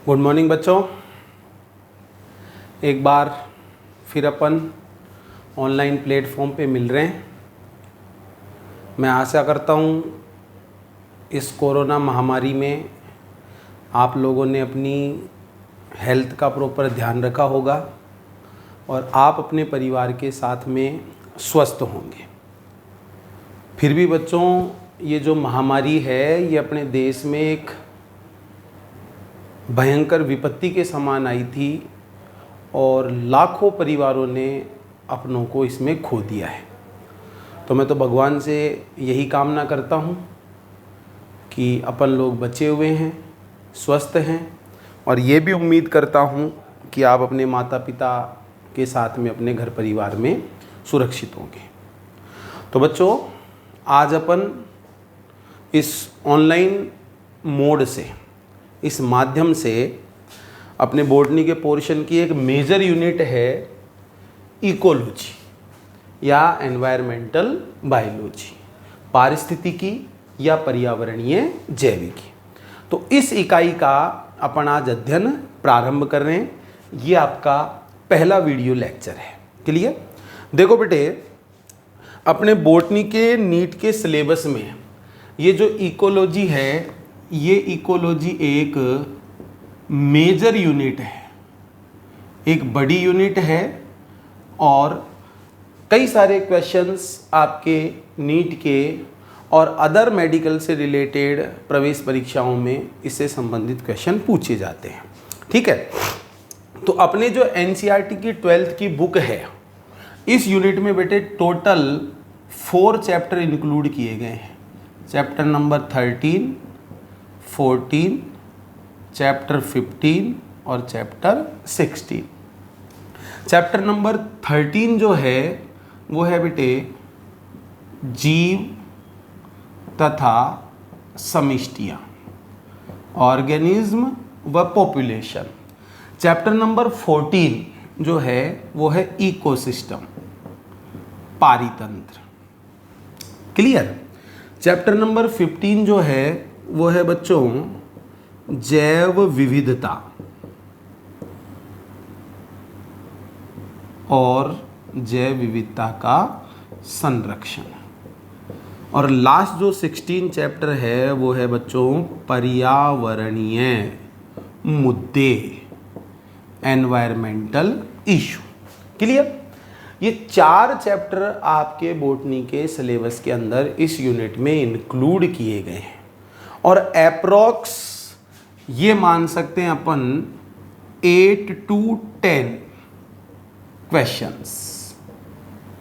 Good morning बच्चों। एक बार फिर अपन ऑनलाइन प्लेटफॉर्म पे मिल रहे हैं। मैं आशा करता हूँ इस कोरोना महामारी में आप लोगों ने अपनी हेल्थ का प्रॉपर ध्यान रखा होगा और आप अपने परिवार के साथ में स्वस्थ होंगे। फिर भी बच्चों, ये जो महामारी है ये अपने देश में एक भयंकर विपत्ति के समान आई थी और लाखों परिवारों ने अपनों को इसमें खो दिया है। तो मैं तो भगवान से यही कामना करता हूँ कि अपन लोग बचे हुए हैं, स्वस्थ हैं, और ये भी उम्मीद करता हूँ कि आप अपने माता पिता के साथ में अपने घर परिवार में सुरक्षित होंगे। तो बच्चों, आज अपन इस ऑनलाइन मोड से, इस माध्यम से अपने बॉटनी के पोर्शन की एक मेजर यूनिट है इकोलॉजी या एनवायरमेंटल बायोलॉजी, पारिस्थितिकी या पर्यावरणीय जैविकी। तो इस इकाई का अपन आज अध्ययन प्रारंभ कर रहे हैं। ये आपका पहला वीडियो लेक्चर है। क्लियर? देखो बेटे, अपने बॉटनी के नीट के सिलेबस में ये जो इकोलॉजी है, ये इकोलॉजी एक मेजर यूनिट है, एक बड़ी यूनिट है, और कई सारे क्वेश्चंस आपके नीट के और अदर मेडिकल से रिलेटेड प्रवेश परीक्षाओं में इससे संबंधित क्वेश्चन पूछे जाते हैं। ठीक है? तो अपने जो एनसीईआरटी की 12th की बुक है, इस यूनिट में बेटे टोटल 4 चैप्टर इंक्लूड किए गए हैं। चैप्टर नंबर 13, 14, चैप्टर 15 और चैप्टर 16। चैप्टर नंबर 13 जो है वो है बेटे जीव तथा समष्टियाँ, ऑर्गेनिज्म व पॉपुलेशन। चैप्टर नंबर 14 जो है वो है इकोसिस्टम, पारितंत्र। क्लियर? चैप्टर नंबर 15 जो है वो है बच्चों जैव विविधता और जैव विविधता का संरक्षण। और लास्ट जो 16 चैप्टर है वो है बच्चों पर्यावरणीय मुद्दे, एनवायरमेंटल इशू। क्लियर? ये 4 चैप्टर आपके बॉटनी के सिलेबस के अंदर इस यूनिट में इंक्लूड किए गए हैं, और अप्रॉक्स ये मान सकते हैं अपन 8 to 10 क्वेश्चंस,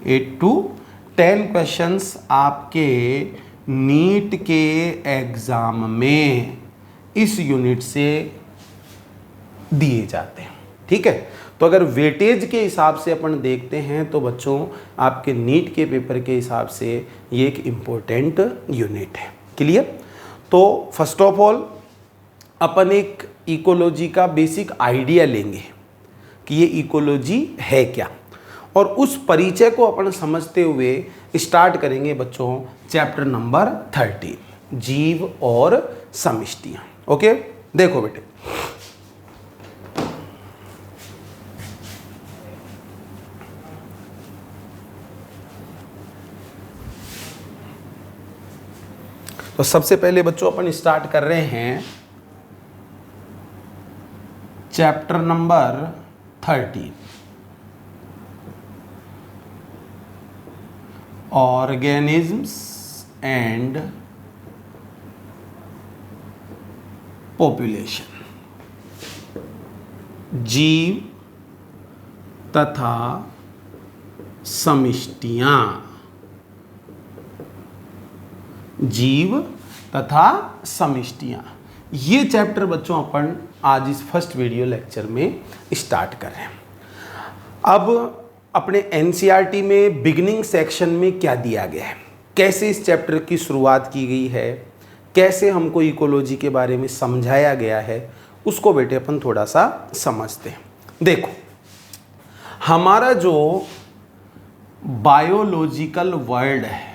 8 to 10 क्वेश्चंस आपके नीट के एग्जाम में इस यूनिट से दिए जाते हैं। ठीक है? तो अगर वेटेज के हिसाब से अपन देखते हैं तो बच्चों आपके नीट के पेपर के हिसाब से ये एक इम्पोर्टेंट यूनिट है। क्लियर? तो फर्स्ट ऑफ ऑल अपन एक इकोलॉजी का बेसिक आइडिया लेंगे कि ये इकोलॉजी है क्या, और उस परिचय को अपन समझते हुए स्टार्ट करेंगे बच्चों चैप्टर नंबर 13, जीव और समष्टियाँ। ओके? देखो बेटे, तो सबसे पहले बच्चों अपन स्टार्ट कर रहे हैं chapter number 13, organisms and population, जीव तथा समष्टियाँ, जीव तथा समष्टियाँ। ये चैप्टर बच्चों अपन आज इस फर्स्ट वीडियो लेक्चर में स्टार्ट कर रहे हैं। अब अपने एनसीईआरटी में बिगिनिंग सेक्शन में क्या दिया गया है, कैसे इस चैप्टर की शुरुआत की गई है, कैसे हमको इकोलॉजी के बारे में समझाया गया है, उसको बेटे अपन थोड़ा सा समझते हैं। देखो, हमारा जो बायोलॉजिकल वर्ल्ड है,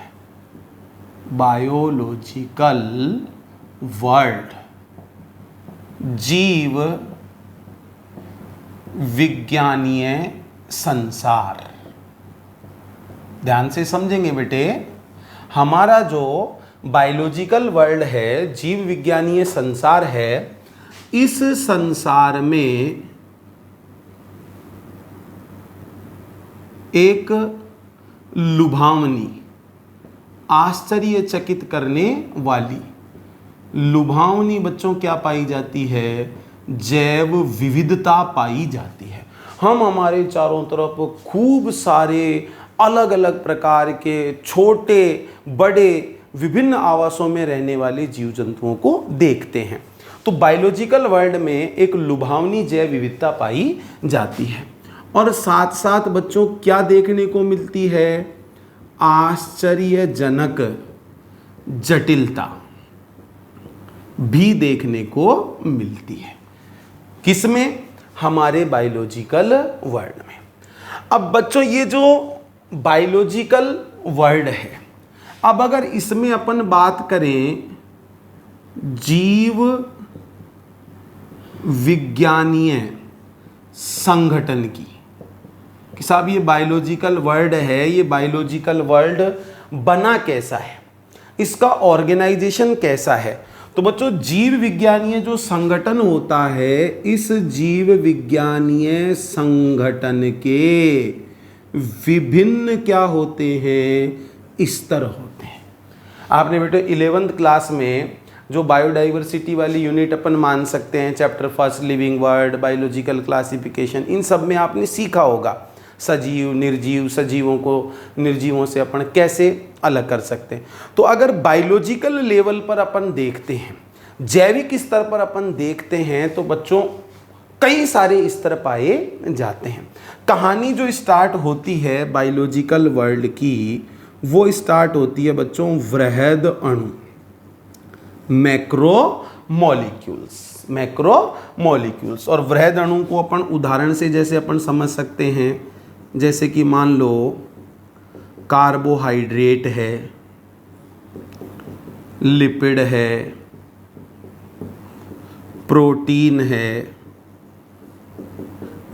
बायोलॉजिकल वर्ल्ड जीव विज्ञानीय संसार। ध्यान से समझेंगे बेटे, हमारा जो बायोलॉजिकल वर्ल्ड है, जीव विज्ञानीय संसार है, इस संसार में एक लुभावनी, आश्चर्यचकित करने वाली लुभावनी बच्चों क्या पाई जाती है? जैव विविधता पाई जाती है। हम हमारे चारों तरफ खूब सारे अलग अलग प्रकार के छोटे बड़े विभिन्न आवासों में रहने वाले जीव जंतुओं को देखते हैं। तो बायोलॉजिकल वर्ल्ड में एक लुभावनी जैव विविधता पाई जाती है, और साथ साथ बच्चों क्या देखने को मिलती है? आश्चर्यजनक जटिलता भी देखने को मिलती है। किसमें? हमारे बायोलॉजिकल वर्ल्ड में। अब बच्चों ये जो बायोलॉजिकल वर्ल्ड है, अब अगर इसमें अपन बात करें जीव विज्ञानीय संगठन की, कि साहब ये बायोलॉजिकल वर्ल्ड है, ये बायोलॉजिकल वर्ल्ड बना कैसा है, इसका ऑर्गेनाइजेशन कैसा है? तो बच्चों जीव विज्ञानीय जो संगठन होता है, इस जीव विज्ञानीय संगठन के विभिन्न क्या होते हैं? स्तर होते हैं। आपने बेटे 11th क्लास में जो बायोडाइवर्सिटी वाली यूनिट अपन मान सकते हैं, chapter first living world, biological classification, इन सब में आपने सीखा होगा सजीव निर्जीव, सजीवों को निर्जीवों से अपन कैसे अलग कर सकते हैं। तो अगर बायोलॉजिकल लेवल पर अपन देखते हैं, जैविक स्तर पर अपन देखते हैं, तो बच्चों कई सारे स्तर पाए जाते हैं। कहानी जो स्टार्ट होती है बायोलॉजिकल वर्ल्ड की, वो स्टार्ट होती है बच्चों वृहद अणु, मैक्रो मॉलिक्यूल्स। और वृहद अणु को अपन उदाहरण से जैसे अपन समझ सकते हैं, जैसे कि मान लो कार्बोहाइड्रेट है, लिपिड है, प्रोटीन है,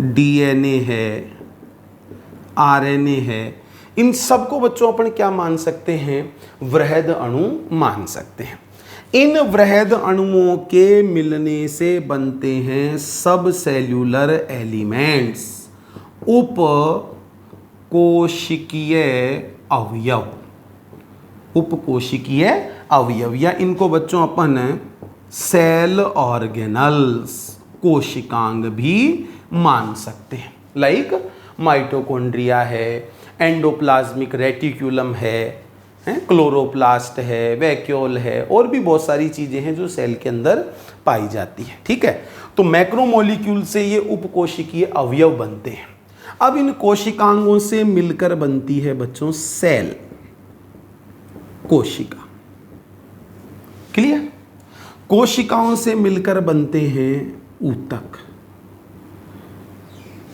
डीएनए है, आरएनए है, इन सबको बच्चों अपन क्या मान सकते हैं? वृहद अणु मान सकते हैं। इन वृहद अणुओं के मिलने से बनते हैं सब सेल्यूलर एलिमेंट्स, उप कोशिकीय अवयव। उपकोशिकीय अवयव, या इनको बच्चों अपन सेल ऑर्गेनल्स, कोशिकांग भी मान सकते हैं। लाइक माइटोकॉन्ड्रिया है, एंडोप्लाज्मिक रेटिक्यूलम है, क्लोरोप्लास्ट है, वैक्यूल है, और भी बहुत सारी चीज़ें हैं जो सेल के अंदर पाई जाती है। ठीक है, तो मैक्रोमोलिक्यूल से ये उपकोशिकीय अवयव बनते हैं। अब इन कोशिकांगों से मिलकर बनती है बच्चों सेल, कोशिका। क्लियर? कोशिकाओं से मिलकर बनते हैं ऊतक,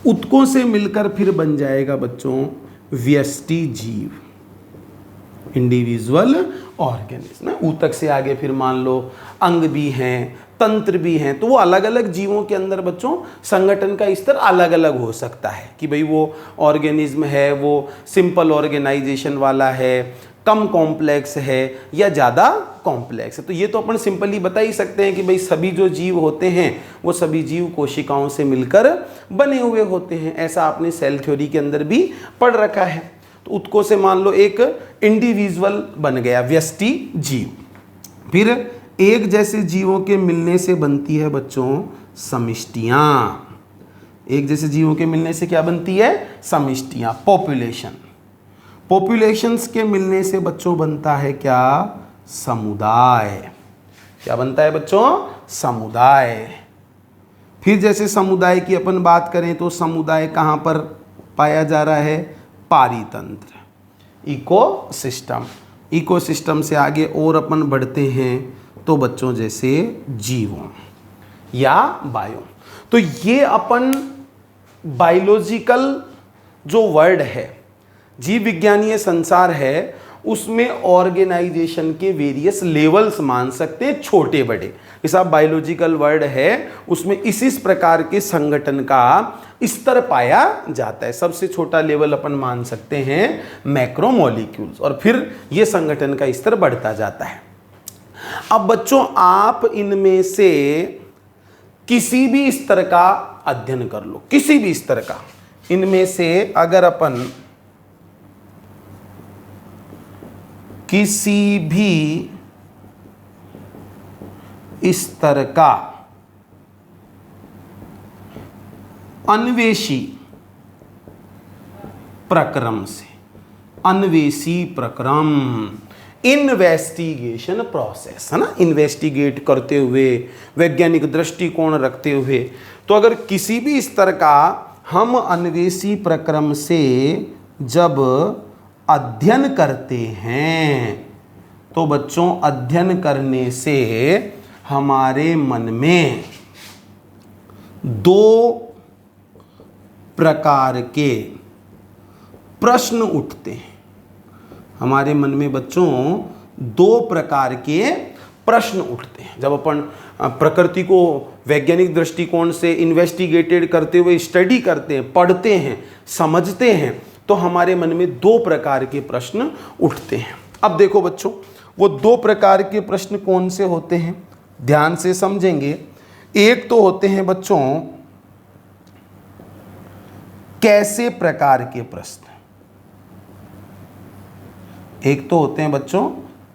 ऊतकों से मिलकर फिर बन जाएगा बच्चों व्यष्टि जीव, इंडिविजुअल ऑर्गेनिज्म। ऊतक से आगे फिर मान लो अंग भी हैं, तंत्र भी हैं, तो वो अलग अलग जीवों के अंदर बच्चों संगठन का स्तर अलग अलग हो सकता है कि भाई वो ऑर्गेनिज्म है, वो सिंपल ऑर्गेनाइजेशन वाला है, कम कॉम्प्लेक्स है, या ज़्यादा कॉम्प्लेक्स है। तो ये तो अपन सिंपली बता ही सकते हैं कि भाई सभी जो जीव होते हैं वो सभी जीव कोशिकाओं से मिलकर बने हुए होते हैं। ऐसा आपने सेल थ्योरी के अंदर भी पढ़ रखा है। तो ऊतकों से मान लो एक इंडिविजुअल बन गया, व्यष्टि जीव। फिर एक जैसे जीवों के मिलने से बनती है बच्चों समिष्टियाँ। एक जैसे जीवों के मिलने से क्या बनती है? समिष्टियाँ, पॉपुलेशन। पॉपुलेशंस के मिलने से बच्चों बनता है क्या? समुदाय। क्या बनता है बच्चों? समुदाय। फिर जैसे समुदाय की अपन बात करें तो समुदाय कहाँ पर पाया जा रहा है? पारितंत्र, इकोसिस्टम। इकोसिस्टम से आगे और अपन बढ़ते हैं तो बच्चों जैसे जीवों या बायो। तो ये अपन बायोलॉजिकल जो वर्ड है, जीव विज्ञानीय संसार है, उसमें ऑर्गेनाइजेशन के वेरियस लेवल्स मान सकते हैं, छोटे बड़े। इस आप बायोलॉजिकल वर्ड है, उसमें इस प्रकार के संगठन का स्तर पाया जाता है। सबसे छोटा लेवल अपन मान सकते हैं मैक्रोमोलिक्यूल्स, और फिर ये संगठन का स्तर बढ़ता जाता है। अब बच्चों आप इनमें से किसी भी स्तर का अध्ययन कर लो, किसी भी स्तर का। इनमें से अगर अपन किसी भी स्तर का अन्वेषी प्रक्रम से, अन्वेषी प्रक्रम, इन्वेस्टिगेशन प्रोसेस है ना, इन्वेस्टिगेट करते हुए, वैज्ञानिक दृष्टिकोण रखते हुए, तो अगर किसी भी स्तर का हम अन्वेषी प्रक्रम से जब अध्ययन करते हैं, तो बच्चों अध्ययन करने से हमारे मन में दो प्रकार के प्रश्न उठते हैं। हमारे मन में बच्चों दो प्रकार के प्रश्न उठते हैं। जब अपन प्रकृति को वैज्ञानिक दृष्टिकोण से इन्वेस्टिगेटेड करते हुए स्टडी करते हैं, पढ़ते हैं, समझते हैं, तो हमारे मन में दो प्रकार के प्रश्न उठते हैं। अब देखो बच्चों, वो दो प्रकार के प्रश्न कौन से होते हैं, ध्यान से समझेंगे। एक तो होते हैं बच्चों कैसे प्रकार के प्रश्न, एक तो होते हैं बच्चों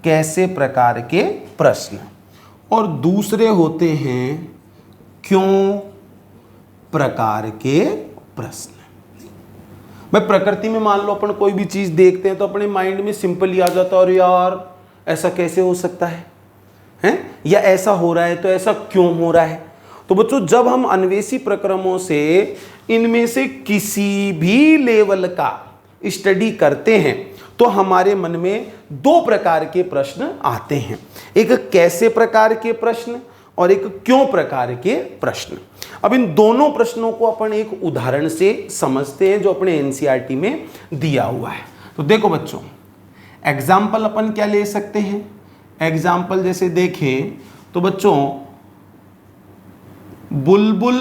कैसे प्रकार के प्रश्न, और दूसरे होते हैं क्यों प्रकार के प्रश्न। भाई प्रकृति में मान लो अपन कोई भी चीज देखते हैं तो अपने माइंड में सिंपली आ जाता है, और यार ऐसा कैसे हो सकता है, हैं? या ऐसा हो रहा है तो ऐसा क्यों हो रहा है। तो बच्चों जब हम अन्वेषी प्रक्रमों से इनमें से किसी भी लेवल का स्टडी करते हैं, तो हमारे मन में दो प्रकार के प्रश्न आते हैं, एक कैसे प्रकार के प्रश्न और एक क्यों प्रकार के प्रश्न। अब इन दोनों प्रश्नों को अपन एक उदाहरण से समझते हैं जो अपने एनसीईआरटी में दिया हुआ है। तो देखो बच्चों, एग्जाम्पल अपन क्या ले सकते हैं, एग्जाम्पल जैसे देखें तो बच्चों बुलबुल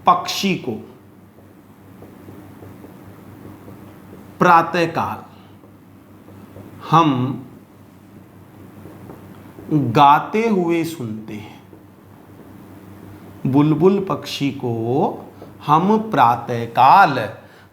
पक्षी को प्रातःकाल हम गाते हुए सुनते हैं, बुलबुल पक्षी को हम प्रातःकाल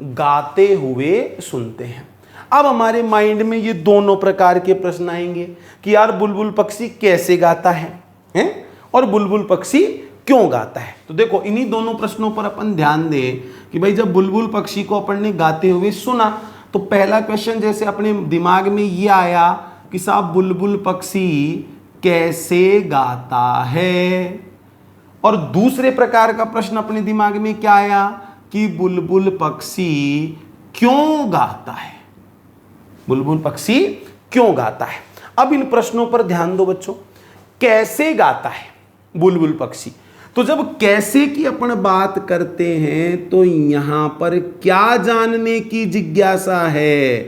गाते हुए सुनते हैं। अब हमारे माइंड में ये दोनों प्रकार के प्रश्न आएंगे कि यार बुलबुल पक्षी कैसे गाता है, हैं? और बुलबुल पक्षी क्यों गाता है। तो देखो इन्हीं दोनों प्रश्नों पर अपन ध्यान दें कि भाई जब बुलबुल पक्षी को अपन ने गाते हुए सुना, तो पहला क्वेश्चन जैसे अपने दिमाग में ये आया कि साहब बुलबुल पक्षी कैसे गाता है, और दूसरे प्रकार का प्रश्न अपने दिमाग में क्या आया कि बुलबुल पक्षी क्यों गाता है, बुलबुल पक्षी क्यों गाता है। अब इन प्रश्नों पर ध्यान दो बच्चों, कैसे गाता है बुलबुल पक्षी। तो जब कैसे की अपन बात करते हैं तो यहां पर क्या जानने की जिज्ञासा है,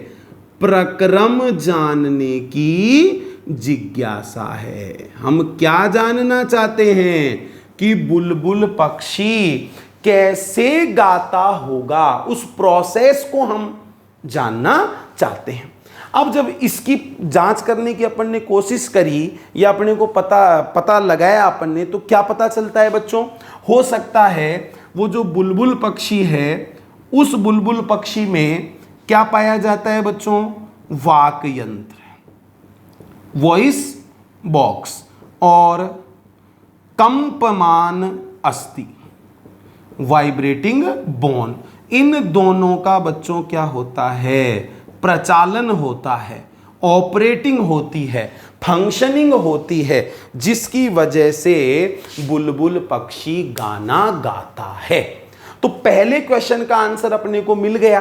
प्रक्रम जानने की जिज्ञासा है। हम क्या जानना चाहते हैं कि बुलबुल पक्षी कैसे गाता होगा, उस प्रोसेस को हम जानना चाहते हैं। अब जब इसकी जांच करने की अपन ने कोशिश करी या अपने को पता लगाया अपन ने, तो क्या पता चलता है बच्चों, हो सकता है वो जो बुलबुल पक्षी है उस बुलबुल पक्षी में क्या पाया जाता है बच्चों, वाक यंत्र, वॉइस बॉक्स और कंपमान अस्थि, वाइब्रेटिंग बोन, इन दोनों का बच्चों क्या होता है, प्रचालन होता है, ऑपरेटिंग होती है, फंक्शनिंग होती है, जिसकी वजह से बुलबुल पक्षी गाना गाता है। तो पहले क्वेश्चन का आंसर अपने को मिल गया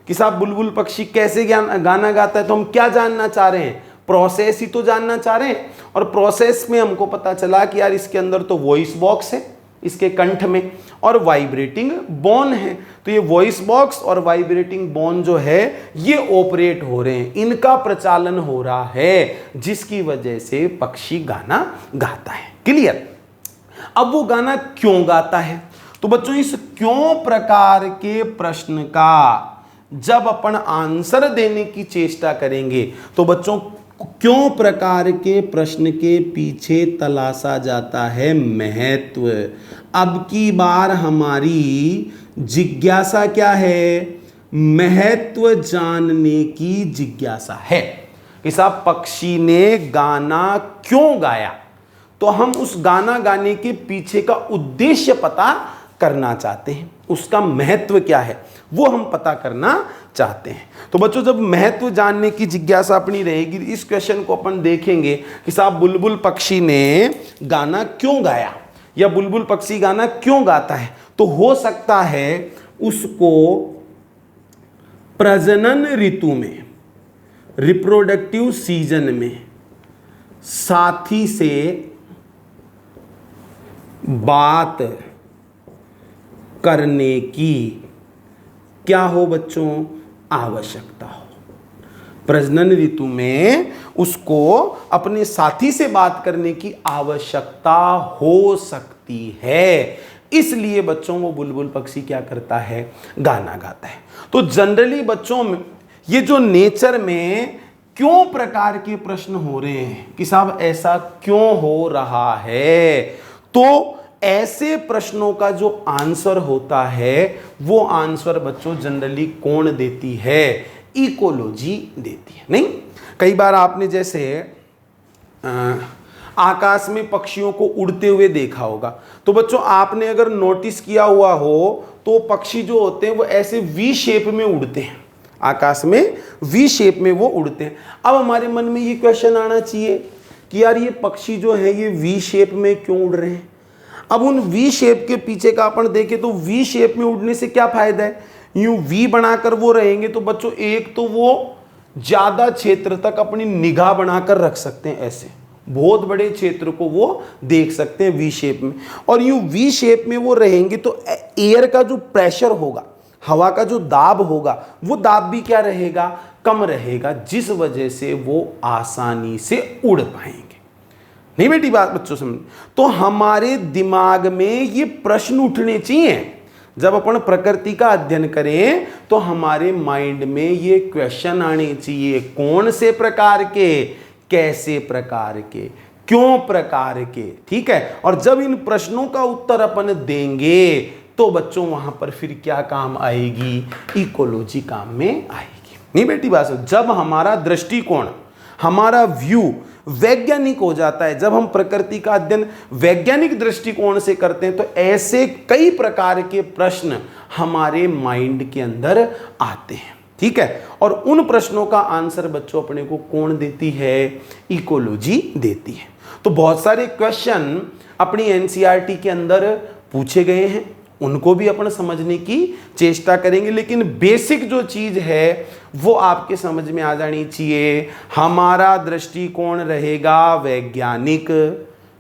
कि साहब बुलबुल पक्षी कैसे गाना गाता है। तो हम क्या जानना चाह रहे हैं, प्रोसेस ही तो जानना चाह रहे हैं, और प्रोसेस में हमको पता चला कि यार इसके अंदर तो वॉइस बॉक्स है, इसके कंठ में, और वाइब्रेटिंग बोन है। तो ये वॉइस बॉक्स और वाइब्रेटिंग बोन जो है ये ऑपरेट हो रहे हैं, इनका प्रचालन हो रहा है, जिसकी वजह से पक्षी गाना गाता है। क्लियर? अब वो गाना क्यों गाता है? तो बच्चों इस क्यों प्रकार के प्रश्न का जब अपन आंसर देने की चेष्टा करेंगे तो बच्चों क्यों प्रकार के प्रश्न के पीछे तलाशा जाता है महत्व। अब की बार हमारी जिज्ञासा क्या है? महत्व जानने की जिज्ञासा है कि साहब पक्षी ने गाना क्यों गाया, तो हम उस गाना गाने के पीछे का उद्देश्य पता करना चाहते हैं, उसका महत्व क्या है वो हम पता करना चाहते हैं। तो बच्चों जब महत्व जानने की जिज्ञासा अपनी रहेगी, इस क्वेश्चन को अपन देखेंगे कि साहब बुलबुल पक्षी ने गाना क्यों गाया या बुलबुल पक्षी गाना क्यों गाता है, तो हो सकता है उसको प्रजनन ऋतु में, रिप्रोडक्टिव सीजन में साथी से बात करने की क्या हो बच्चों? आवश्यकता हो। प्रजनन ऋतु में उसको अपने साथी से बात करने की आवश्यकता हो सकती है, इसलिए बच्चों वो बुलबुल पक्षी क्या करता है? गाना गाता है। तो जनरली बच्चों में ये जो नेचर में क्यों प्रकार के प्रश्न हो रहे हैं कि साहब ऐसा क्यों हो रहा है, तो ऐसे प्रश्नों का जो आंसर होता है वो आंसर बच्चों जनरली कौन देती है? इकोलॉजी देती है। नहीं, कई बार आपने जैसे आकाश में पक्षियों को उड़ते हुए देखा होगा, तो बच्चों आपने अगर नोटिस किया हुआ हो तो पक्षी जो होते हैं वो ऐसे वी शेप में उड़ते हैं, आकाश में वी शेप में वो उड़ते हैं। अब हमारे मन में ये क्वेश्चन आना चाहिए कि यार ये पक्षी जो है ये वी शेप में क्यों उड़ रहे हैं? अब उन वी शेप के पीछे का अपन देखें तो वी शेप में उड़ने से क्या फायदा है? यूं वी बनाकर वो रहेंगे तो बच्चों एक तो वो ज्यादा क्षेत्र तक अपनी निगाह बनाकर रख सकते हैं, ऐसे बहुत बड़े क्षेत्र को वो देख सकते हैं वी शेप में, और यूं वी शेप में वो रहेंगे तो एयर का जो प्रेशर होगा, हवा का जो दाब होगा, वो दाब भी क्या रहेगा? कम रहेगा, जिस वजह से वो आसानी से उड़ पाएंगे। नहीं बेटी बात बच्चों समझ? तो हमारे दिमाग में ये प्रश्न उठने चाहिए जब अपन प्रकृति का अध्ययन करें, तो हमारे माइंड में ये क्वेश्चन आने चाहिए, कौन से प्रकार के, कैसे प्रकार के, क्यों प्रकार के। ठीक है, और जब इन प्रश्नों का उत्तर अपन देंगे तो बच्चों वहां पर फिर क्या काम आएगी? इकोलॉजी काम में आएगी। नहीं बेटी बात? जब हमारा दृष्टिकोण, हमारा व्यू वैज्ञानिक हो जाता है, जब हम प्रकृति का अध्ययन वैज्ञानिक दृष्टिकोण से करते हैं, तो ऐसे कई प्रकार के प्रश्न हमारे माइंड के अंदर आते हैं। ठीक है, और उन प्रश्नों का आंसर बच्चों अपने को कौन देती है? इकोलॉजी देती है। तो बहुत सारे क्वेश्चन अपनी एनसीईआरटी के अंदर पूछे गए हैं, उनको भी अपन समझने की चेष्टा करेंगे, लेकिन बेसिक जो चीज है वो आपके समझ में आ जानी चाहिए। हमारा दृष्टिकोण रहेगा वैज्ञानिक,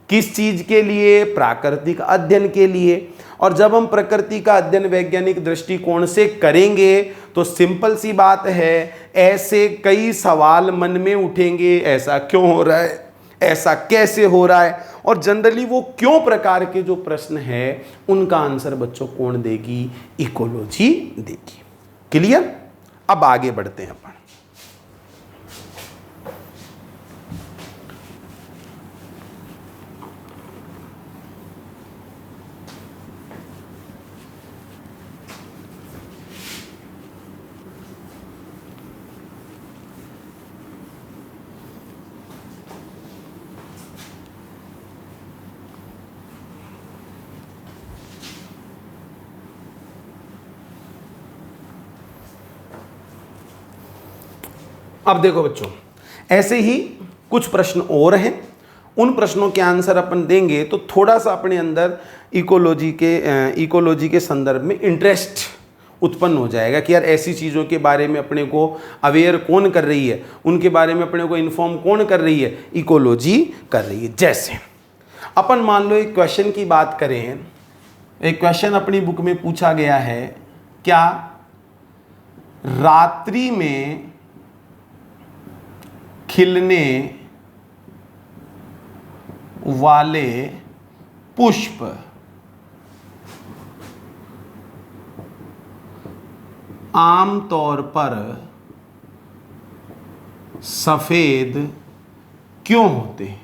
किस चीज के लिए? प्राकृतिक अध्ययन के लिए। और जब हम प्रकृति का अध्ययन वैज्ञानिक दृष्टिकोण से करेंगे तो सिंपल सी बात है, ऐसे कई सवाल मन में उठेंगे, ऐसा क्यों हो रहा है, ऐसा कैसे हो रहा है, और जनरली वो क्यों प्रकार के जो प्रश्न है उनका आंसर बच्चों कौन देगी? इकोलॉजी देगी। क्लियर? अब आगे बढ़ते हैं अपन। अब देखो बच्चों, ऐसे ही कुछ प्रश्न और हैं, उन प्रश्नों के आंसर अपन देंगे तो थोड़ा सा अपने अंदर इकोलॉजी के संदर्भ में इंटरेस्ट उत्पन्न हो जाएगा कि यार ऐसी चीज़ों के बारे में अपने को अवेयर कौन कर रही है, उनके बारे में अपने को इन्फॉर्म कौन कर रही है? इकोलॉजी कर रही है। जैसे अपन मान लो एक क्वेश्चन की बात करें एक क्वेश्चन अपनी बुक में पूछा गया है, क्या रात्रि में खिलने वाले पुष्प आमतौर पर सफेद क्यों होते हैं?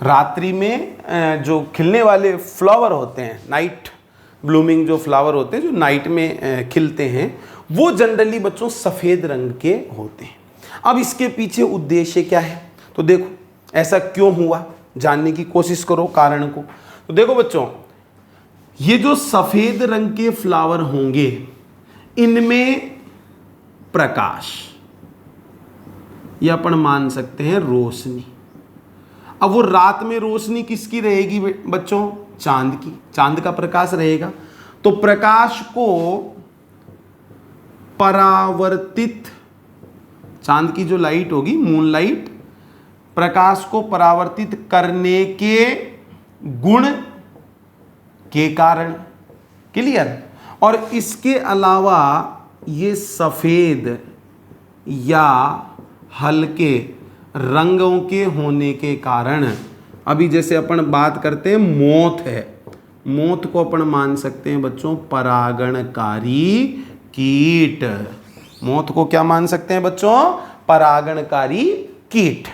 रात्रि में जो खिलने वाले फ्लावर होते हैं, नाइट ब्लूमिंग जो फ्लावर होते हैं, जो नाइट में खिलते हैं, वो जनरली बच्चों सफ़ेद रंग के होते हैं। अब इसके पीछे उद्देश्य क्या है? तो देखो ऐसा क्यों हुआ, जानने की कोशिश करो कारण को। तो देखो बच्चों, ये जो सफ़ेद रंग के फ्लावर होंगे, इनमें प्रकाश या अपन मान सकते हैं रोशनी। अब वो रात में रोशनी किसकी रहेगी बच्चों? चांद की, चांद का प्रकाश रहेगा। तो प्रकाश को परावर्तित, चांद की जो लाइट होगी, मून लाइट, प्रकाश को परावर्तित करने के गुण के कारण, क्लियर। और इसके अलावा ये सफेद या हल्के रंगों के होने के कारण, अभी जैसे अपन बात करते हैं मोथ है, मोथ को अपन मान सकते हैं बच्चों परागणकारी कीट। मोथ को क्या मान सकते हैं बच्चों? परागणकारी कीट।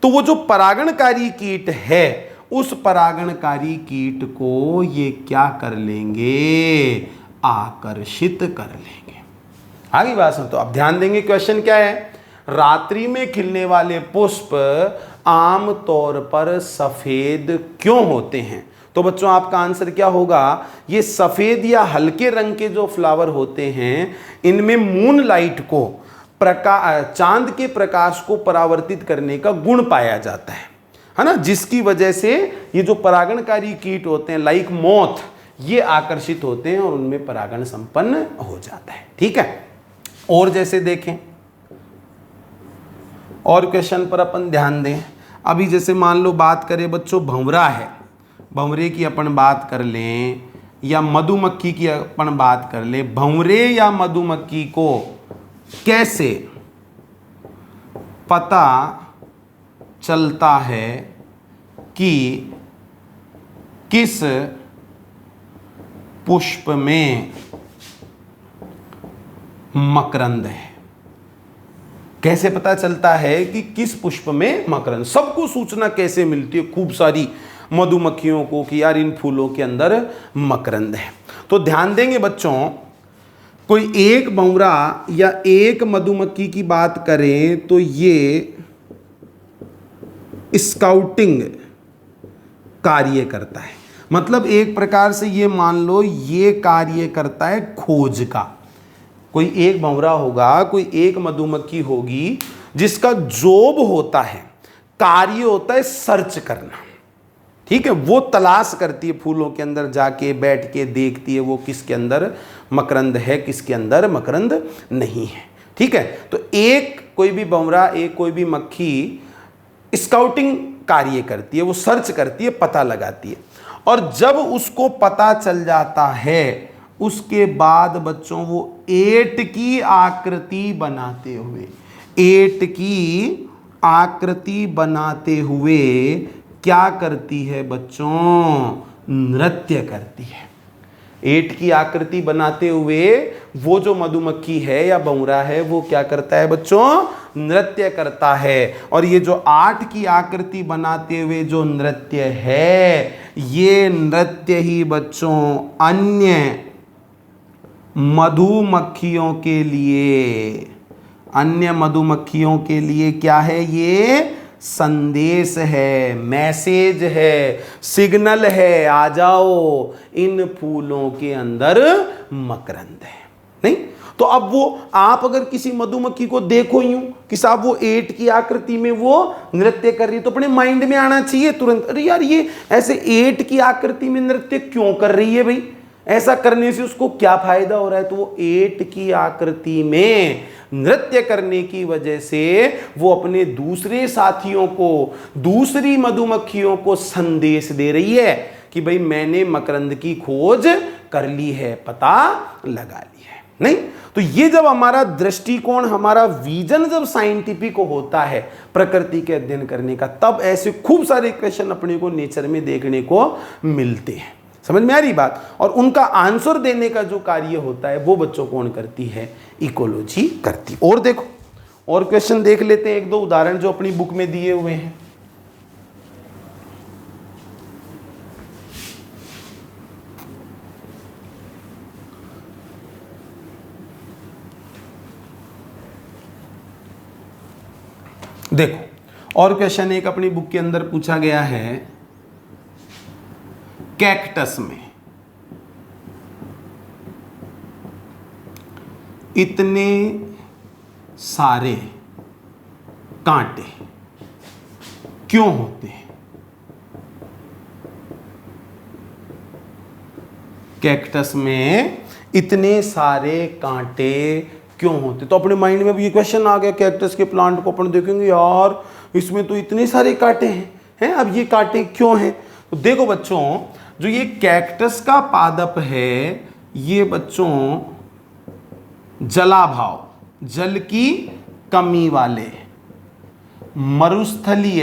तो वो जो परागणकारी कीट है, उस परागणकारी कीट को ये क्या कर लेंगे? आकर्षित कर लेंगे। आगे बात सुन, तो अब ध्यान देंगे क्वेश्चन क्या है। रात्रि में खिलने वाले पुष्प आम तौर पर सफेद क्यों होते हैं? तो बच्चों आपका आंसर क्या होगा? ये सफेद या हल्के रंग के जो फ्लावर होते हैं, इनमें मून लाइट को, चांद के प्रकाश को परावर्तित करने का गुण पाया जाता है ना, जिसकी वजह से ये जो परागणकारी कीट होते हैं लाइक मोथ, ये आकर्षित होते हैं और उनमें परागण संपन्न हो जाता है। ठीक है। और जैसे देखें, और क्वेश्चन पर अपन ध्यान दें। अभी जैसे मान लो बात करें बच्चों, भंवरा है, भंवरे की अपन बात कर लें, या मधुमक्खी की अपन बात कर लें। भंवरे या मधुमक्खी को कैसे पता चलता है कि किस पुष्प में मकरंद है? कैसे पता चलता है कि किस पुष्प में मकरंद? सबको सूचना कैसे मिलती है खूब सारी मधुमक्खियों को कि यार इन फूलों के अंदर मकरंद है? तो ध्यान देंगे बच्चों, कोई एक भंवरा या एक मधुमक्खी की बात करें तो ये स्काउटिंग कार्य करता है। मतलब एक प्रकार से ये मान लो ये कार्य करता है खोज का। कोई एक भंवरा होगा, कोई एक मधुमक्खी होगी, जिसका जॉब होता है, कार्य होता है सर्च करना। ठीक है, वो तलाश करती है फूलों के अंदर जाके, बैठ के देखती है वो किसके अंदर मकरंद है, किसके अंदर मकरंद नहीं है। ठीक है, तो एक कोई भी भंवरा, एक कोई भी मक्खी स्काउटिंग कार्य करती है, वो सर्च करती है, पता लगाती है। और जब उसको पता चल जाता है, उसके बाद बच्चों वो एट की आकृति बनाते हुए, एट की आकृति बनाते हुए क्या करती है बच्चों? नृत्य करती है। एट की आकृति बनाते हुए वो जो मधुमक्खी है या भंवरा है, वो क्या करता है बच्चों? नृत्य करता है। और ये जो 8 की आकृति बनाते हुए जो नृत्य है, ये नृत्य ही बच्चों अन्य मधुमक्खियों के लिए, अन्य मधुमक्खियों के लिए क्या है? ये संदेश है, मैसेज है, सिग्नल है, आ जाओ इन फूलों के अंदर मकरंद है। नहीं तो अब वो आप अगर किसी मधुमक्खी को देखो यूं कि साहब वो 8 की आकृति में वो नृत्य कर रही है, तो अपने माइंड में आना चाहिए तुरंत, अरे यार ये ऐसे 8 की आकृति में नृत्य क्यों कर रही है भाई? ऐसा करने से उसको क्या फायदा हो रहा है? तो वो 8 की आकृति में नृत्य करने की वजह से वो अपने दूसरे साथियों को, दूसरी मधुमक्खियों को संदेश दे रही है कि भाई मैंने मकरंद की खोज कर ली है, पता लगा ली है। नहीं तो ये जब हमारा दृष्टिकोण, हमारा विजन जब साइंटिफिक होता है प्रकृति के अध्ययन करने का, तब ऐसे खूब सारे क्वेश्चन अपने को नेचर में देखने को मिलते हैं। समझ में आ रही बात? और उनका आंसर देने का जो कार्य होता है वो बच्चों कौन करती है? इकोलॉजी करती। और देखो और क्वेश्चन देख लेते हैं, एक दो उदाहरण जो अपनी बुक में दिए हुए हैं। देखो और क्वेश्चन एक अपनी बुक के अंदर पूछा गया है, कैक्टस में इतने सारे कांटे क्यों होते हैं? कैक्टस में इतने सारे कांटे क्यों होते? तो अपने माइंड में अब ये क्वेश्चन आ गया, कैक्टस के प्लांट को अपन देखेंगे, यार इसमें तो इतने सारे कांटे हैं, अब ये कांटे क्यों हैं? तो देखो बच्चों, जो ये कैक्टस का पादप है, ये बच्चों जलाभाव, जल की कमी वाले मरुस्थलीय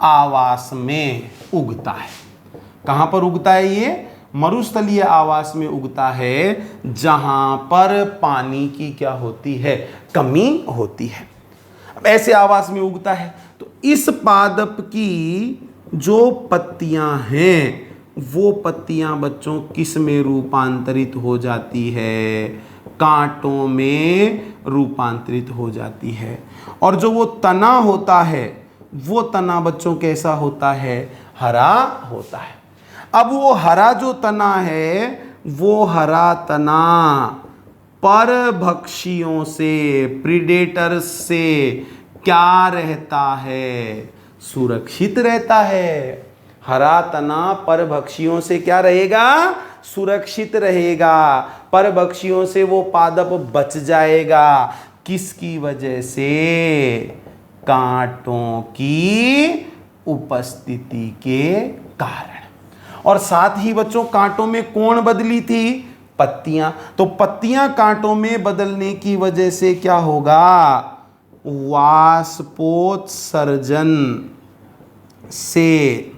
आवास में उगता है। कहां पर उगता है? ये मरुस्थलीय आवास में उगता है, जहां पर पानी की क्या होती है? कमी होती है। अब ऐसे आवास में उगता है तो इस पादप की जो पत्तियां हैं, वो पत्तियां बच्चों किस में रूपांतरित हो जाती है? कांटों में रूपांतरित हो जाती है। और जो वो तना होता है, वो तना बच्चों कैसा होता है? हरा होता है। अब वो हरा जो तना है, वो हरा तना परभक्षियों से, प्रीडेटर्स से क्या रहता है? सुरक्षित रहता है। हरा तना परभक्षियों से क्या रहेगा? सुरक्षित रहेगा। परभक्षियों से वो पादप बच जाएगा। किसकी वजह से? कांटों की उपस्थिति के कारण। और साथ ही बच्चों कांटों में कौन बदली थी? पत्तियां। तो पत्तियां कांटों में बदलने की वजह से क्या होगा? वाष्पोत्सर्जन से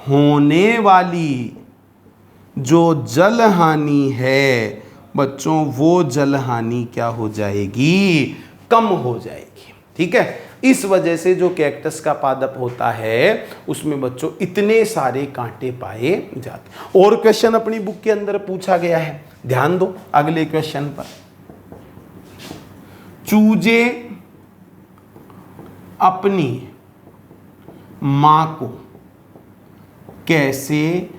होने वाली जो जल हानि है बच्चों, वो जल हानि क्या हो जाएगी? कम हो जाएगी। ठीक है, इस वजह से जो कैक्टस का पादप होता है उसमें बच्चों इतने सारे कांटे पाए जाते। और क्वेश्चन अपनी बुक के अंदर पूछा गया है, ध्यान दो अगले क्वेश्चन पर। चूजे अपनी मां को कैसे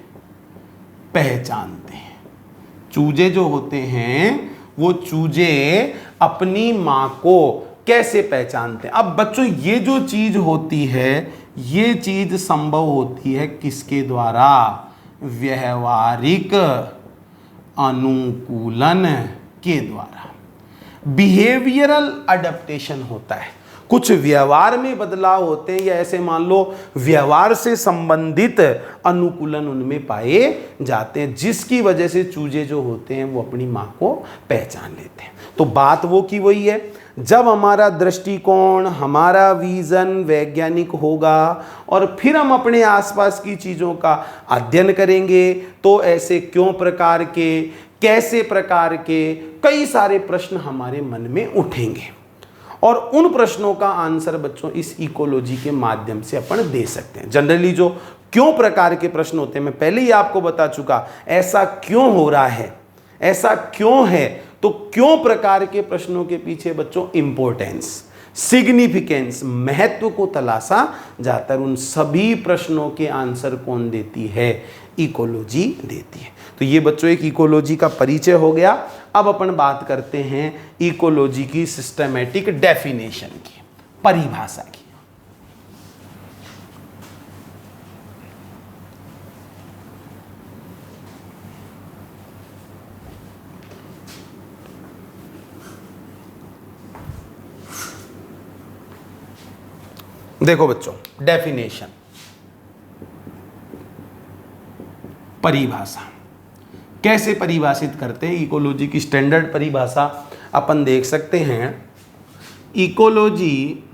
पहचानते हैं? चूजे जो होते हैं, वो चूजे अपनी मां को कैसे पहचानते हैं? अब बच्चों ये जो चीज होती है, ये चीज संभव होती है किसके द्वारा? व्यवहारिक अनुकूलन के द्वारा। बिहेवियरल अडेप्टेशन होता है, कुछ व्यवहार में बदलाव होते हैं, या ऐसे मान लो व्यवहार से संबंधित अनुकूलन उनमें पाए जाते हैं, जिसकी वजह से चूजे जो होते हैं वो अपनी मां को पहचान लेते हैं। तो बात वो की वही है, जब हमारा दृष्टिकोण, हमारा विजन वैज्ञानिक होगा और फिर हम अपने आसपास की चीज़ों का अध्ययन करेंगे, तो ऐसे क्यों प्रकार के, कैसे प्रकार के कई सारे प्रश्न हमारे मन में उठेंगे। और उन प्रश्नों का आंसर बच्चों इस इकोलॉजी के माध्यम से अपन दे सकते हैं। जनरली जो क्यों प्रकार के प्रश्न होते हैं, मैं पहले ही आपको बता चुका, ऐसा क्यों हो रहा है, ऐसा क्यों है, तो क्यों प्रकार के प्रश्नों के पीछे बच्चों इंपॉर्टेंस, सिग्निफिकेंस, महत्व को तलाशा जाता है। उन सभी प्रश्नों के आंसर कौन देती है? इकोलॉजी देती है। तो ये बच्चों एक इकोलॉजी का परिचय हो गया। अब अपन बात करते हैं इकोलॉजी की सिस्टमैटिक डेफिनेशन की, परिभाषा की। देखो बच्चों, डेफिनेशन, परिभाषा कैसे परिभाषित करते हैं। इकोलॉजी की स्टैंडर्ड परिभाषा अपन देख सकते हैं। इकोलॉजी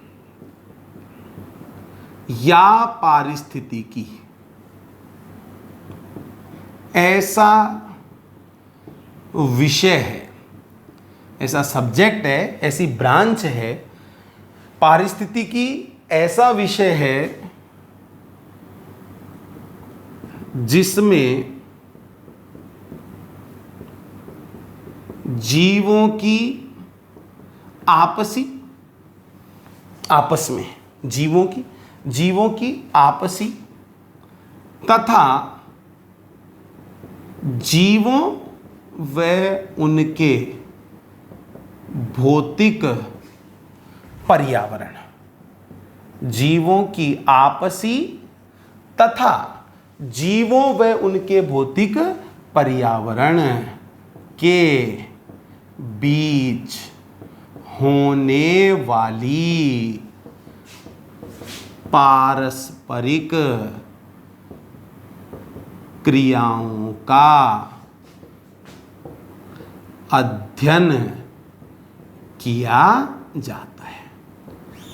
या पारिस्थितिकी ऐसा विषय है, ऐसा सब्जेक्ट है, ऐसी ब्रांच है। पारिस्थितिकी ऐसा विषय है जिसमें जीवों की आपस में जीवों की आपसी तथा जीवों व उनके भौतिक पर्यावरण, जीवों की आपसी तथा जीवों व उनके भौतिक पर्यावरण के बीच होने वाली पारस्परिक क्रियाओं का अध्ययन किया जाता है।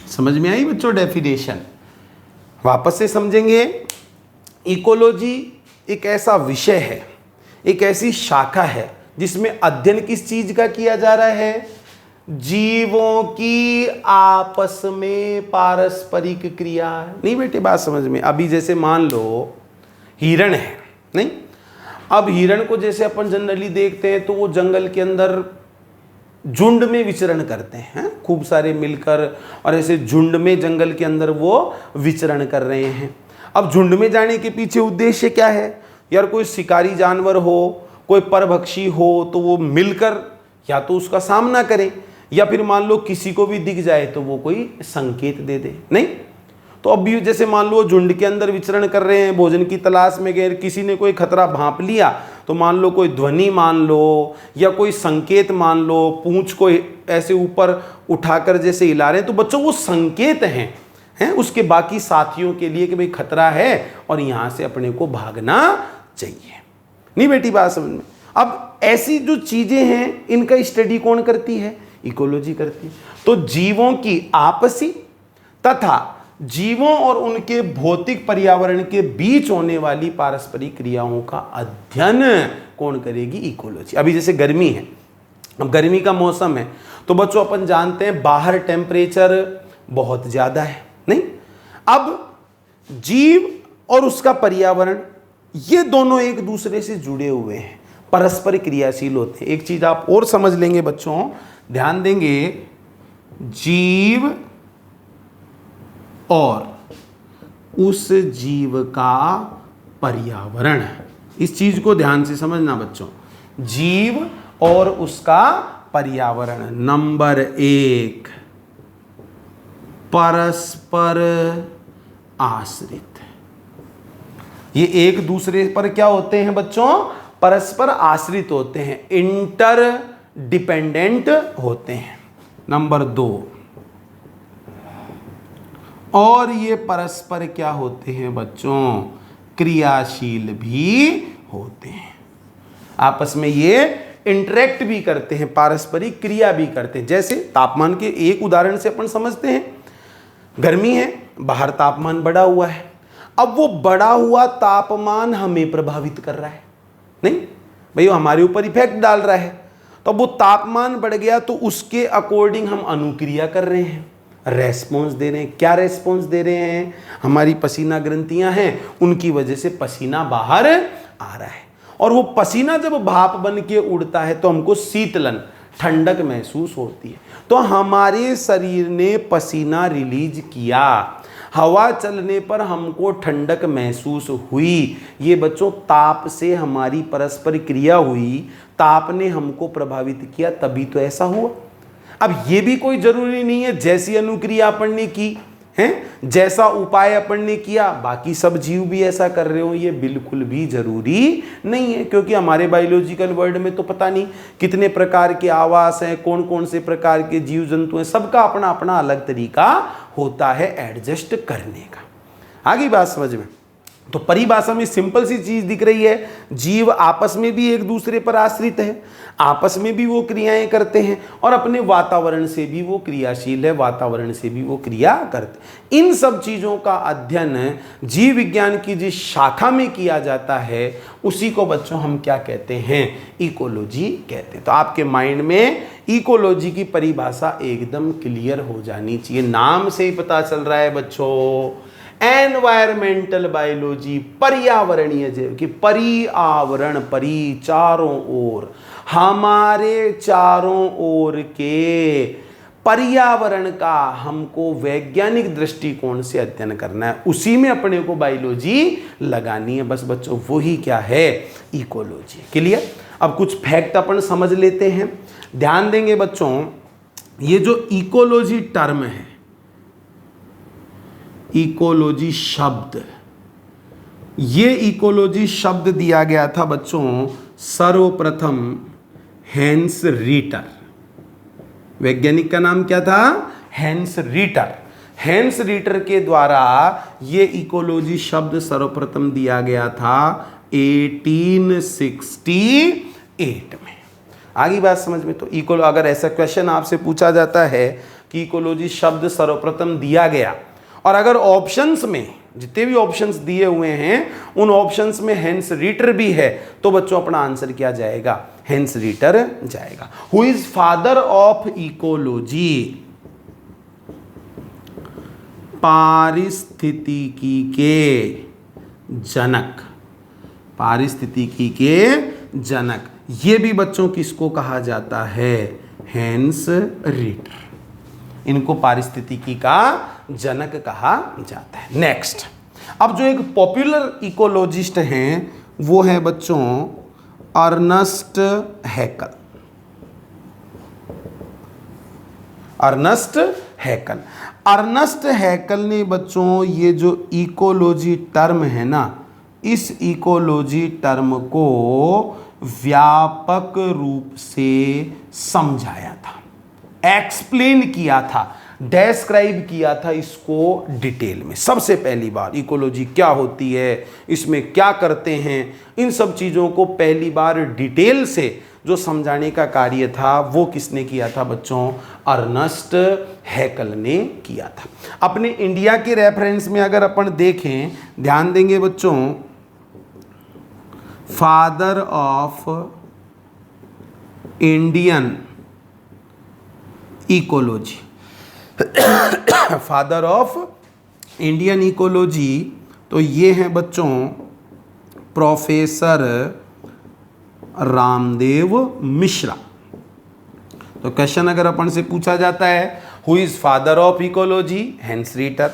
समझ में आई बच्चों डेफिनेशन? वापस से समझेंगे। इकोलॉजी एक ऐसा विषय है, एक ऐसी शाखा है जिसमें अध्ययन किस चीज का किया जा रहा है? जीवों की आपस में पारस्परिक क्रिया। नहीं बेटे, बात समझ में? अभी जैसे मान लो हिरण है, नहीं, अब हिरण को जैसे अपन जनरली देखते हैं तो वो जंगल के अंदर झुंड में विचरण करते हैं, खूब सारे मिलकर, और ऐसे झुंड में जंगल के अंदर वो विचरण कर रहे हैं। अब झुंड में जाने के पीछे उद्देश्य क्या है? यार कोई शिकारी जानवर हो, कोई परभक्षी हो, तो वो मिलकर या तो उसका सामना करें, या फिर मान लो किसी को भी दिख जाए तो वो कोई संकेत दे दे। नहीं तो अब भी जैसे मान लो झुंड के अंदर विचरण कर रहे हैं, भोजन की तलाश में गए, किसी ने कोई खतरा भांप लिया तो मान लो कोई ध्वनि मान लो या कोई संकेत मान लो, पूंछ को ऐसे ऊपर उठाकर जैसे हिला रहे हैं, तो बच्चों वो संकेत हैं उसके बाकी साथियों के लिए कि भाई खतरा है और यहाँ से अपने को भागना चाहिए। नहीं बेटी, बात समझ में? अब ऐसी जो चीजें हैं इनका स्टडी कौन करती है? इकोलॉजी करती है। तो जीवों की आपसी तथा जीवों और उनके भौतिक पर्यावरण के बीच होने वाली पारस्परिक क्रियाओं का अध्ययन कौन करेगी? इकोलॉजी। अभी जैसे गर्मी है, अब गर्मी का मौसम है, तो बच्चों अपन जानते हैं बाहर टेम्परेचर बहुत ज्यादा है, नहीं? अब जीव और उसका पर्यावरण ये दोनों एक दूसरे से जुड़े हुए हैं, परस्पर क्रियाशील होते हैं। एक चीज आप और समझ लेंगे बच्चों, ध्यान देंगे, जीव और उस जीव का पर्यावरण, इस चीज को ध्यान से समझना बच्चों। जीव और उसका पर्यावरण, नंबर 1 परस्पर आश्रित। ये एक दूसरे पर क्या होते हैं बच्चों? परस्पर आश्रित होते हैं, इंटर डिपेंडेंट होते हैं। नंबर 2, और ये परस्पर क्या होते हैं बच्चों? क्रियाशील भी होते हैं, आपस में ये इंटरेक्ट भी करते हैं, पारस्परिक क्रिया भी करते हैं। जैसे तापमान के एक उदाहरण से अपन समझते हैं, गर्मी है, बाहर तापमान बढ़ा हुआ है, अब वो बढ़ा हुआ तापमान हमें प्रभावित कर रहा है, नहीं भाई, वो हमारे ऊपर इफेक्ट डाल रहा है। तो अब वो तापमान बढ़ गया तो उसके अकॉर्डिंग हम अनुक्रिया कर रहे हैं, रेस्पॉन्स दे रहे हैं। क्या रेस्पॉन्स दे रहे हैं? हमारी पसीना ग्रंथियां हैं, उनकी वजह से पसीना बाहर आ रहा है, और वो पसीना जब भाप बन के उड़ता है तो हमको शीतलन, ठंडक महसूस होती है। तो हमारे शरीर ने पसीना रिलीज किया, हवा चलने पर हमको ठंडक महसूस हुई। ये बच्चों ताप से हमारी परस्पर क्रिया हुई, ताप ने हमको प्रभावित किया, तभी तो ऐसा हुआ। अब ये भी कोई जरूरी नहीं है जैसी अनुक्रिया अपन ने की है, जैसा उपाय अपन ने किया बाकी सब जीव भी ऐसा कर रहे हो, ये बिल्कुल भी जरूरी नहीं है। क्योंकि हमारे बायोलॉजिकल वर्ल्ड में तो पता नहीं कितने प्रकार के आवास हैं, कौन कौन से प्रकार के जीव जंतु हैं, सबका अपना अपना अलग तरीका होता है एडजस्ट करने का। आगे बात समझ में? तो परिभाषा में सिंपल सी चीज दिख रही है, जीव आपस में भी एक दूसरे पर आश्रित है, आपस में भी वो क्रियाएं करते हैं और अपने वातावरण से भी वो क्रियाशील है, वातावरण से भी वो क्रिया करते। इन सब चीजों का अध्ययन जीव विज्ञान की जिस शाखा में किया जाता है उसी को बच्चों हम क्या कहते हैं? इकोलॉजी कहते हैं। तो आपके माइंड में इकोलॉजी की परिभाषा एकदम क्लियर हो जानी चाहिए। नाम से ही पता चल रहा है बच्चों, एनवायरमेंटल बायोलॉजी, पर्यावरणीय जैव की, पर्यावरण, परि चारों ओर, हमारे चारों ओर के पर्यावरण का हमको वैज्ञानिक दृष्टिकोण से अध्ययन करना है, उसी में अपने को बायोलॉजी लगानी है। बस बच्चों वही क्या है? इकोलॉजी। क्लियर? अब कुछ फैक्ट अपन समझ लेते हैं। ध्यान देंगे बच्चों, ये जो इकोलॉजी टर्म है, इकोलॉजी शब्द, ये इकोलॉजी शब्द दिया गया था बच्चों सर्वप्रथम हैंस रीटर। वैज्ञानिक का नाम क्या था? हैंस रीटर। हैंस रीटर के द्वारा ये इकोलॉजी शब्द सर्वप्रथम दिया गया था 1868 में। आगे बात समझ में? तो इकोलो अगर ऐसा क्वेश्चन आपसे पूछा जाता है कि इकोलॉजी शब्द सर्वप्रथम दिया गया और अगर ऑप्शंस में जितने भी ऑप्शंस दिए हुए हैं उन ऑप्शंस में हैंस रीटर भी है, तो बच्चों अपना आंसर क्या जाएगा? हैंस रीटर जाएगा। Who is father of ecology? पारिस्थितिकी के जनक, पारिस्थितिकी के जनक। ये भी बच्चों किसको कहा जाता है? Hans Reiter. इनको पारिस्थितिकी का जनक कहा जाता है। नेक्स्ट, अब जो एक पॉपुलर इकोलॉजिस्ट हैं वो है बच्चों अर्नस्ट हैकल। अर्नस्ट हैकल। अर्नस्ट हैकल ने बच्चों ये जो इकोलॉजी टर्म है ना, इस इकोलॉजी टर्म को व्यापक रूप से समझाया था, एक्सप्लेन किया था, डेस्क्राइब किया था इसको डिटेल में। सबसे पहली बार इकोलॉजी क्या होती है, इसमें क्या करते हैं, इन सब चीज़ों को पहली बार डिटेल से जो समझाने का कार्य था वो किसने किया था बच्चों? अर्नस्ट हैकल ने किया था। अपने इंडिया के रेफरेंस में अगर अपन देखें, ध्यान देंगे बच्चों, father of Indian ecology, father of Indian ecology, तो ये हैं बच्चों प्रोफेसर रामदेव मिश्रा। तो क्वेश्चन अगर अपन से पूछा जाता है who is father of ecology? Hans Reiter.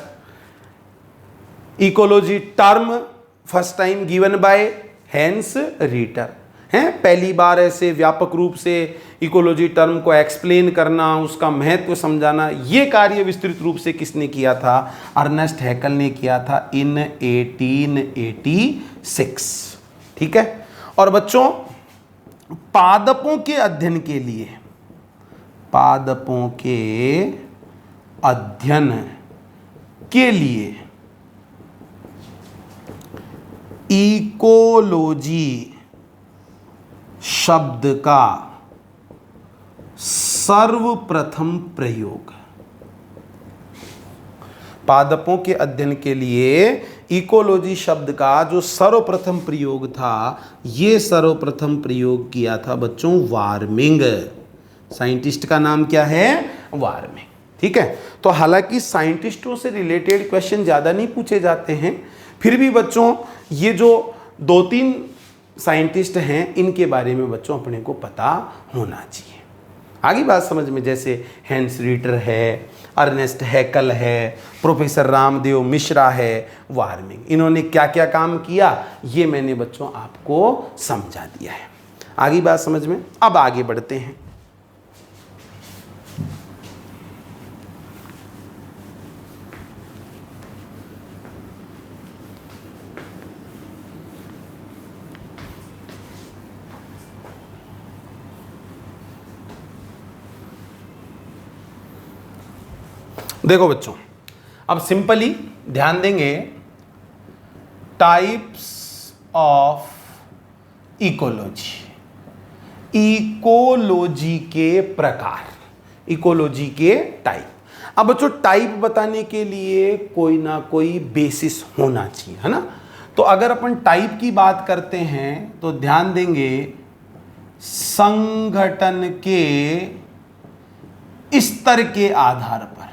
Ecology term first time given by Hans Reiter हैं। पहली बार ऐसे व्यापक रूप से इकोलॉजी टर्म को एक्सप्लेन करना, उसका महत्व समझाना, ये कार्य विस्तृत रूप से किसने किया था? अर्नेस्ट हैकल ने किया था इन 1886। ठीक है। और बच्चों पादपों के अध्ययन के लिए, पादपों के अध्ययन के लिए इकोलॉजी शब्द का सर्वप्रथम प्रयोग, पादपों के अध्ययन के लिए इकोलॉजी शब्द का जो सर्वप्रथम प्रयोग था, ये सर्वप्रथम प्रयोग किया था बच्चों वार्मिंग। साइंटिस्ट का नाम क्या है? वार्मिंग। ठीक है। तो हालांकि साइंटिस्टों से रिलेटेड क्वेश्चन ज़्यादा नहीं पूछे जाते हैं, फिर भी बच्चों ये जो 2-3 साइंटिस्ट हैं इनके बारे में बच्चों अपने को पता होना चाहिए। आगे बात समझ में, जैसे हैंस रीटर है, अर्नेस्ट हैकल है, प्रोफेसर रामदेव मिश्रा है, वार्मिंग, इन्होंने क्या क्या काम किया ये मैंने बच्चों आपको समझा दिया है। आगे बात समझ में। अब आगे बढ़ते हैं। देखो बच्चों, अब सिंपली ध्यान देंगे, टाइप्स ऑफ इकोलॉजी, इकोलॉजी के प्रकार, इकोलॉजी के टाइप। अब बच्चों टाइप बताने के लिए कोई ना कोई बेसिस होना चाहिए, है ना। तो अगर अपन टाइप की बात करते हैं तो ध्यान देंगे संगठन के स्तर के आधार पर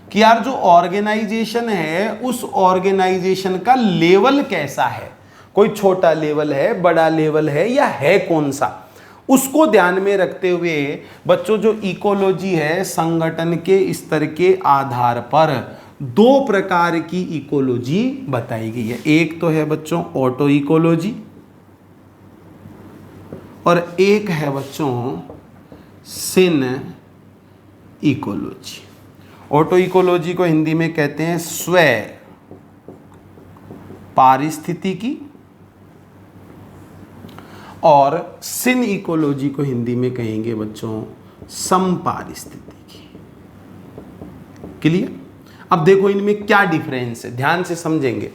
कि यार जो ऑर्गेनाइजेशन है उस ऑर्गेनाइजेशन का लेवल कैसा है, कोई छोटा लेवल है, बड़ा लेवल है, या है कौन सा, उसको ध्यान में रखते हुए बच्चों जो इकोलॉजी है संगठन के स्तर के आधार पर दो प्रकार की इकोलॉजी बताई गई है। एक तो है बच्चों ऑटो इकोलॉजी और एक है बच्चों सिन इकोलॉजी। ऑटो इकोलॉजी को हिंदी में कहते हैं स्व पारिस्थितिकी और सिन इकोलॉजी को हिंदी में कहेंगे बच्चों समपारिस्थितिकी। क्लियर? अब देखो इनमें क्या डिफरेंस है, ध्यान से समझेंगे।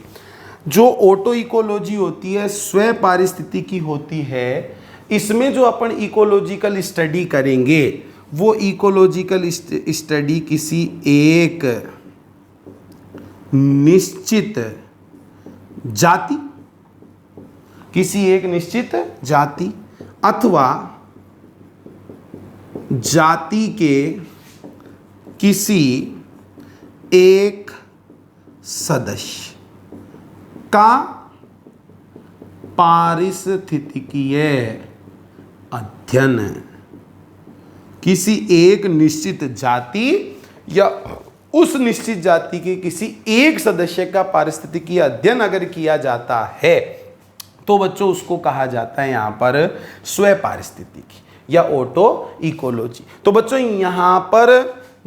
जो ऑटो इकोलॉजी होती है स्व पारिस्थितिकी होती है, इसमें जो अपन इकोलॉजिकल स्टडी करेंगे वो इकोलॉजिकल स्टडी किसी एक निश्चित जाति, किसी एक निश्चित जाति अथवा जाति के किसी एक सदस्य का पारिस्थितिकीय अध्ययन, किसी एक निश्चित जाति या उस निश्चित जाति के किसी एक सदस्य का पारिस्थितिकीय अध्ययन अगर किया जाता है तो बच्चों उसको कहा जाता है यहाँ पर स्व पारिस्थितिकी या ऑटो इकोलॉजी। तो बच्चों यहाँ पर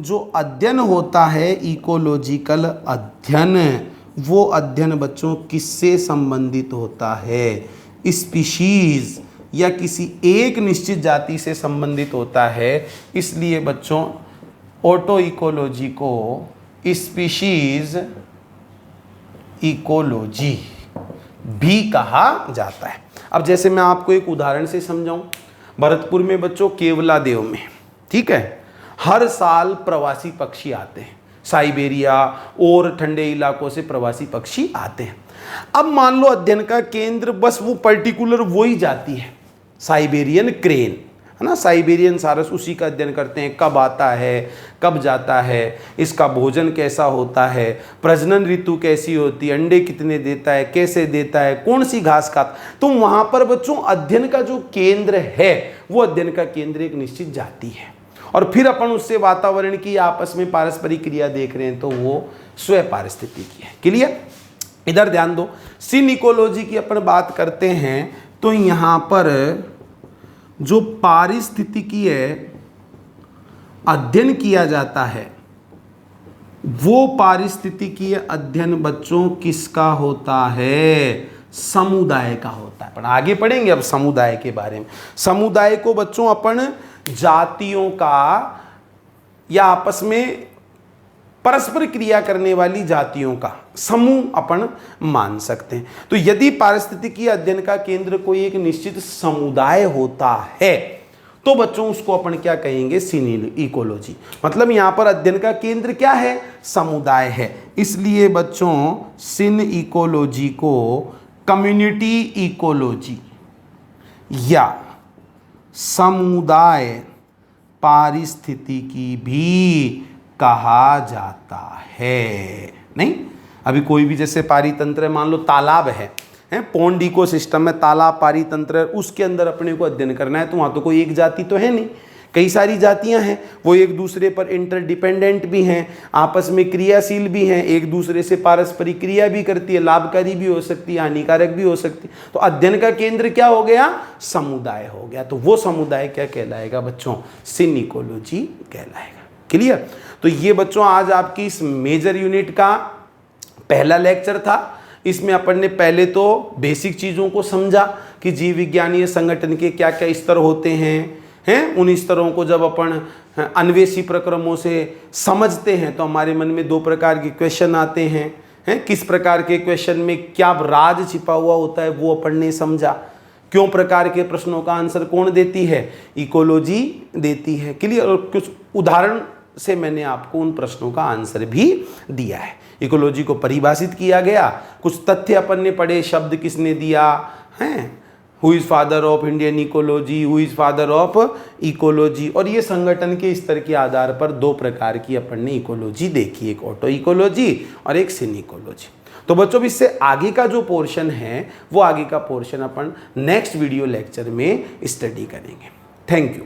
जो अध्ययन होता है इकोलॉजिकल अध्ययन, वो अध्ययन बच्चों किससे संबंधित होता है, स्पीशीज या किसी एक निश्चित जाति से संबंधित होता है। इसलिए बच्चों ऑटो इकोलॉजी को स्पीशीज इकोलॉजी भी कहा जाता है। अब जैसे मैं आपको एक उदाहरण से समझाऊं, भरतपुर में बच्चों केवला देव में, ठीक है, हर साल प्रवासी पक्षी आते हैं, साइबेरिया और ठंडे इलाकों से प्रवासी पक्षी आते हैं। अब मान लो अध्ययन का केंद्र बस वो पर्टिकुलर वो ही जाती है, साइबेरियन क्रेन, है ना, साइबेरियन सारस, उसी का अध्ययन करते हैं, कब आता है, कब जाता है, इसका भोजन कैसा होता है, प्रजनन ऋतु कैसी होती है, अंडे कितने देता है, कैसे देता है, कौन सी घास खाता। तो वहाँ पर बच्चों अध्ययन का जो केंद्र है वो अध्ययन का केंद्र एक निश्चित जाति है और फिर अपन उससे वातावरण की आपस में पारस्परिक क्रिया देख रहे हैं तो वो स्व पारिस्थितिकी है। क्लियर? इधर ध्यान दो, सिन इकोलॉजी की अपन बात करते हैं तो यहाँ पर जो पारिस्थितिकीय अध्ययन किया जाता है वो पारिस्थितिकीय अध्ययन बच्चों किसका होता है, समुदाय का होता है। अपन आगे पढ़ेंगे अब समुदाय के बारे में। समुदाय को बच्चों अपन जातियों का या आपस में परस्पर क्रिया करने वाली जातियों का समूह अपन मान सकते हैं। तो यदि पारिस्थितिकीय अध्ययन का केंद्र कोई एक निश्चित समुदाय होता है तो बच्चों उसको अपन क्या कहेंगे, सिन इकोलॉजी। मतलब यहां पर अध्ययन का केंद्र क्या है, समुदाय है। इसलिए बच्चों सिन इकोलॉजी को कम्युनिटी इकोलॉजी या समुदाय पारिस्थितिकी भी कहा जाता है। नहीं, अभी कोई भी जैसे पारितंत्र, मान लो तालाब है, पॉन्ड इकोसिस्टम में तालाब पारितंत्र, उसके अंदर अपने को अध्ययन करना है तो वहाँ तो कोई एक जाति तो है नहीं, कई सारी जातियाँ हैं, वो एक दूसरे पर इंटरडिपेंडेंट भी हैं, आपस में क्रियाशील भी हैं, एक दूसरे से पारस्परिक क्रिया भी करती है, लाभकारी भी हो सकती है, हानिकारक भी हो सकती है। तो अध्ययन का केंद्र क्या हो गया, समुदाय हो गया। तो वो समुदाय क्या कहलाएगा बच्चों, सिन इकोलॉजी कहलाएगा। क्लियर? तो ये बच्चों आज आपकी इस मेजर यूनिट का पहला लेक्चर था। इसमें अपन ने पहले तो बेसिक चीज़ों को समझा कि जीव विज्ञानीय संगठन के क्या क्या स्तर होते हैं, हैं। उन स्तरों को जब अपन अन्वेषी प्रक्रमों से समझते हैं तो हमारे मन में दो प्रकार के क्वेश्चन आते हैं। किस प्रकार के क्वेश्चन में क्या राज छिपा हुआ होता है वो अपन ने समझा। क्यों प्रकार के प्रश्नों का आंसर कौन देती है, इकोलॉजी देती है। क्लियर। और कुछ उदाहरण से मैंने आपको उन प्रश्नों का आंसर भी दिया है। इकोलॉजी को परिभाषित किया गया, कुछ तथ्य अपन ने पढ़े, शब्द किसने दिया है, who is father of Indian ecology, who is father of ecology. और ये संगठन के स्तर के आधार पर दो प्रकार की अपन ने इकोलॉजी देखी, एक ऑटो इकोलॉजी और एक सिन इकोलॉजी। तो बच्चों इससे आगे का जो पोर्शन है वो आगे का पोर्शन अपन नेक्स्ट वीडियो लेक्चर में स्टडी करेंगे। Thank you.